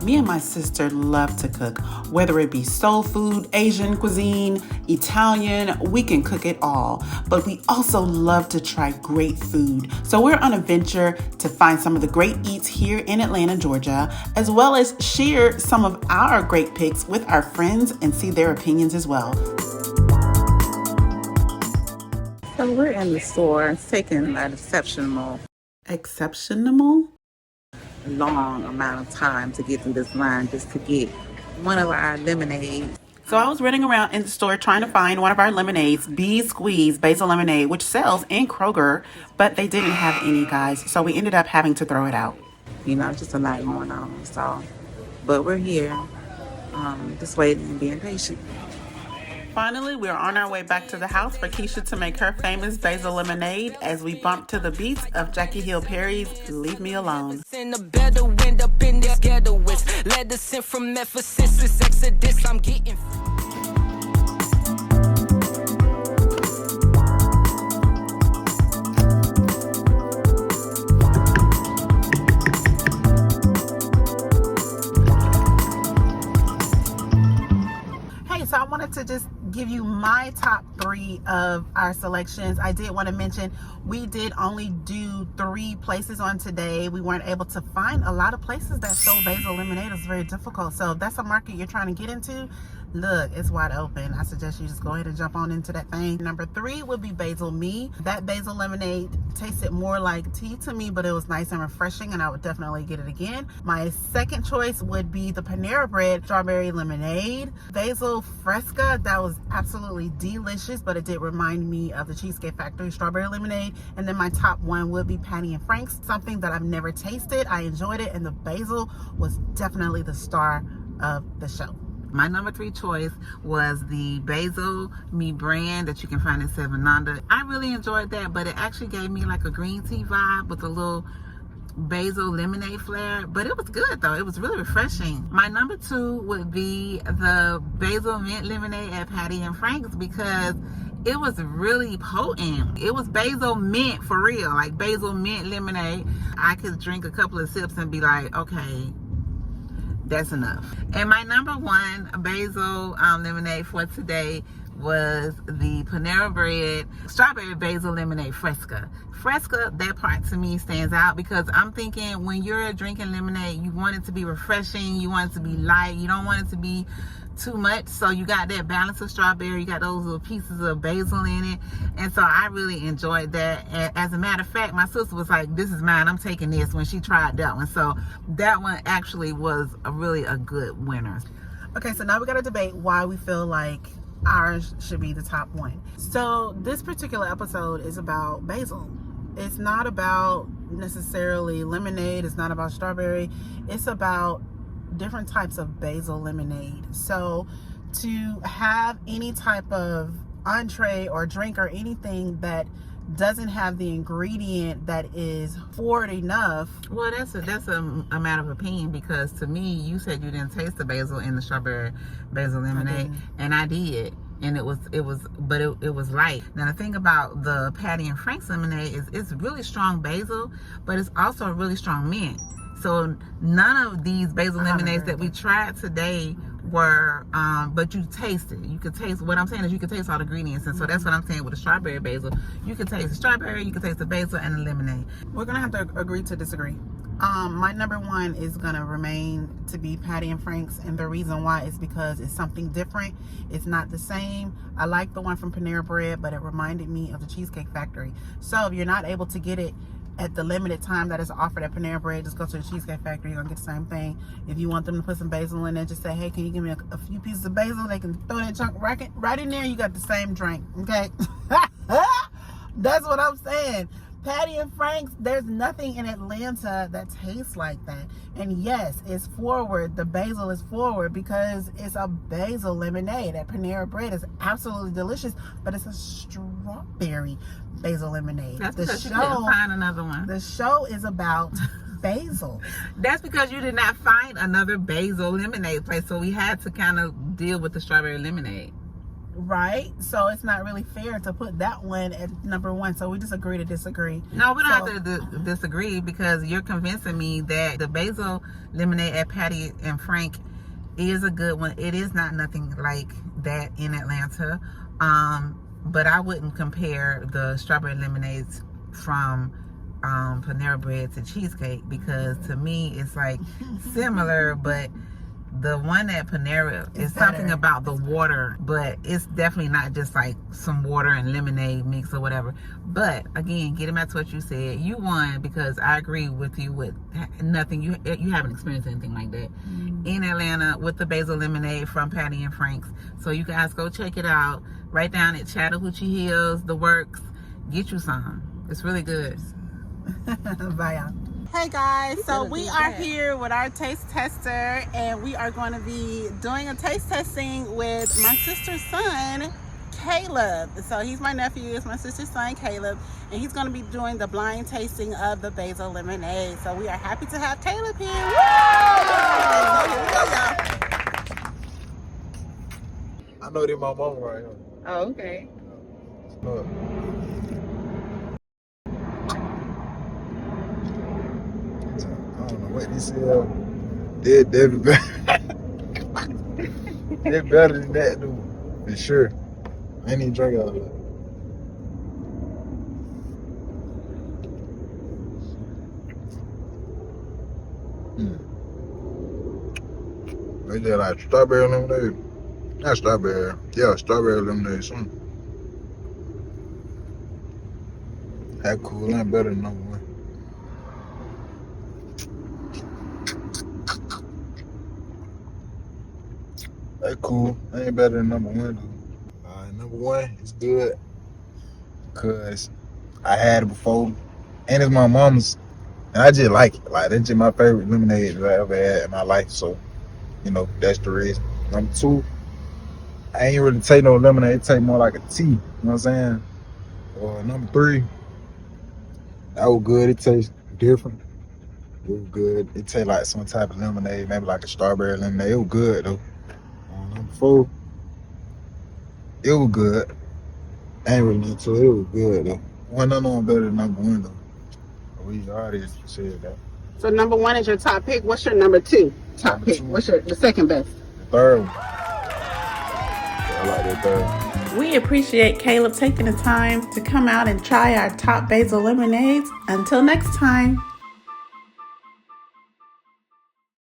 Me and my sister love to cook, whether it be soul food, Asian cuisine, Italian, we can cook it all. But we also love to try great food. So we're on a venture to find some of the great eats here in Atlanta, Georgia, as well as share some of our great picks with our friends and see their opinions as well. So we're in the store. It's taking an exceptional long amount of time to get through this line just to get one of our lemonades. So I was running around in the store trying to find one of our lemonades, Bee Squeeze Basil Lemonade, which sells in Kroger, but they didn't have any, guys. So we ended up having to throw it out. You know, just a lot going on. So, but we're here, just waiting and being patient. Finally, we're on our way back to the house for Keisha to make her famous basil lemonade as we bump to the beats of Jackie Hill Perry's Leave Me Alone. So I wanted to just give you my top 3 of our selections. I did want to mention we did only do 3 places on today. We weren't able to find a lot of places that sold basil lemonade. It's very difficult. So if that's a market you're trying to get into, look, it's wide open. I suggest you just go ahead and jump on into that thing. Number 3 would be Basil Me. That basil lemonade tasted more like tea to me, but it was nice and refreshing, and I would definitely get it again. My second choice would be the Panera Bread Strawberry Lemonade. Basil Fresca, that was absolutely delicious, but it did remind me of the Cheesecake Factory Strawberry Lemonade. And then my top 1 would be Patty and Frank's, something that I've never tasted. I enjoyed it, and the basil was definitely the star of the show. My number 3 choice was the Basil Me brand that you can find in Seven Nanda. I really enjoyed that, but it actually gave me like a green tea vibe with a little basil lemonade flair. But it was good though. It was really refreshing. My number 2 would be the Basil Mint Lemonade at Patty and Frank's because it was really potent. It was basil mint for real, like basil mint lemonade. I could drink a couple of sips and be like, okay, that's enough. And my number 1 basil lemonade for today was the Panera Bread Strawberry Basil Lemonade Fresca. Fresca, that part to me stands out because I'm thinking when you're drinking lemonade, you want it to be refreshing, you want it to be light, you don't want it to be too much. So you got that balance of strawberry, you got those little pieces of basil in it, and so I really enjoyed that. And as a matter of fact, my sister was like, this is mine, I'm taking this, when she tried that one. So that one actually was really a good winner. Okay, so now we got to debate why we feel like ours should be the top 1. So this particular episode is about basil. It's not about necessarily lemonade, it's not about strawberry, it's about different types of basil lemonade. So to have any type of entree or drink or anything that doesn't have the ingredient that is forward enough. Well, that's a matter of opinion, because to me, you said you didn't taste the basil in the strawberry basil lemonade, and I did. And it was light. Now the thing about the Patty and Frank's lemonade is it's really strong basil, but it's also a really strong mint. So none of these basil lemonades that we tried today were, but you taste it. You could taste, what I'm saying is you can taste all the ingredients. And so that's what I'm saying with the strawberry basil. You can taste the strawberry, you can taste the basil and the lemonade. We're going to have to agree to disagree. My number 1 is going to remain to be Patty and Frank's, and the reason why is because it's something different. It's not the same. I like the one from Panera Bread, but it reminded me of the Cheesecake Factory. So if you're not able to get it at the limited time that is offered at Panera Bread, just go to the Cheesecake Factory. You're going to get the same thing. If you want them to put some basil in there, just say, hey, can you give me a few pieces of basil? They can throw that chunk right in there. You got the same drink, okay? That's what I'm saying. Patty and Frank's, there's nothing in Atlanta that tastes like that. And yes, it's forward. The basil is forward because it's a basil lemonade. At Panera Bread is absolutely delicious, but it's a strawberry basil lemonade. That's because you couldn't find another one. The show is about basil. That's because you did not find another basil lemonade place, so we had to kind of deal with the strawberry lemonade. Right? So it's not really fair to put that one at number one. So we just agree to disagree. No, we don't have to disagree, because you're convincing me that the basil lemonade at Patty and Frank is a good one. It is not nothing like that in Atlanta. But I wouldn't compare the strawberry lemonades from Panera Bread to cheesecake, because to me it's like similar, but the one at Panera is something about the water, but it's definitely not just like some water and lemonade mix or whatever. But again, getting back to what you said, you won, because I agree with you with nothing. You haven't experienced anything like that in Atlanta with the basil lemonade from Patty and Frank's. So you guys go check it out right down at Chattahoochee Hills, the works. Get you some. It's really good. Bye, y'all. Hey guys, so we are here with our taste tester, and we are going to be doing a taste testing with my sister's son, Caleb. So he's my nephew, it's my sister's son, Caleb, and he's going to be doing the blind tasting of the basil lemonade. So we are happy to have Caleb here. Woo! So here we go, y'all. I know they're my mama right here. Oh, okay. Look. I don't know what this is. They're better. They're better than that, dude. For sure. I ain't even drink all of that. They just like strawberry lemonade. Not strawberry. Yeah, strawberry lemonade. Something. That cool. Ain't better than number one. That cool. Ain't better than number one, though. Number one is good because I had it before, and it's my mom's, and I just like it. Like, that's just my favorite lemonade that I ever had in my life. So, you know, that's the reason. Number two, I ain't really take no lemonade. It take more like a tea. You know what I'm saying? Number three, that was good. It tastes different. It was good. It tastes like some type of lemonade, maybe like a strawberry lemonade. It was good, though. Number four, it was good. I ain't really into it. It was good, though. One of them better than number one, though. We already said that. So number one is your top pick. What's your number two top pick? What's the second best? The third one. Yeah, I like that third one. We appreciate Caleb taking the time to come out and try our top basil lemonades. Until next time.